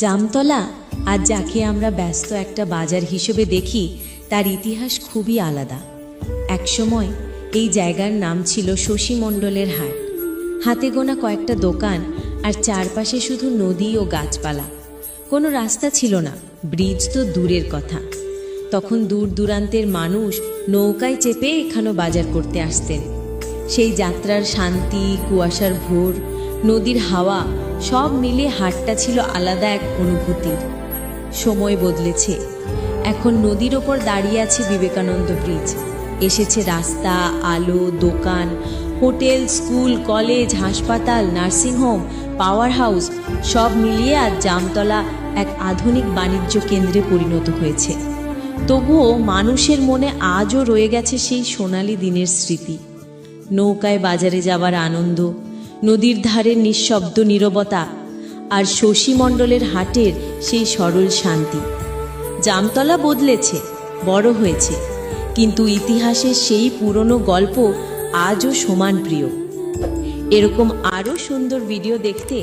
জামতলা আজ যাকে আমরা ব্যস্ত একটা বাজার হিসেবে দেখি তার ইতিহাস খুবই আলাদা। একসময় এই জায়গার নাম ছিল শশী মণ্ডলের হাট। হাতে গোনা কয়েকটা দোকান আর চারপাশে শুধু নদী ও গাছপালা। কোনো রাস্তা ছিল না, ব্রিজ তো দূরের কথা। তখন দূর দূরান্তের মানুষ নৌকায় চেপে এখানে বাজার করতে আসতেন। সেই যাত্রার শান্তি, কুয়াশার ভোর, নদীর হাওয়া সব মিলে হাটটা ছিল আলাদা এক অনুভূতির। সময় বদলেছে, এখন নদীর ওপর দাঁড়িয়ে আছে বিবেকানন্দ ব্রিজ। এসেছে রাস্তা, আলো, দোকান, হোটেল, স্কুল, কলেজ, হাসপাতাল, নার্সিংহোম, পাওয়ার হাউস সব মিলিয়ে আজ জামতলা এক আধুনিক বাণিজ্য কেন্দ্রে পরিণত হয়েছে। তবুও মানুষের মনে আজও রয়ে গেছে সেই সোনালি দিনের স্মৃতি। নৌকায় বাজারে যাওয়ার আনন্দ, নদীর ধারের নিঃশব্দ নীরবতা আর শশী মণ্ডলের হাটের সেই সরল শান্তি। জামতলা বদলেছে, বড় হয়েছে, কিন্তু ইতিহাসের সেই পুরনো গল্প আজও সমান প্রিয়। এরকম আরও সুন্দর ভিডিও দেখতে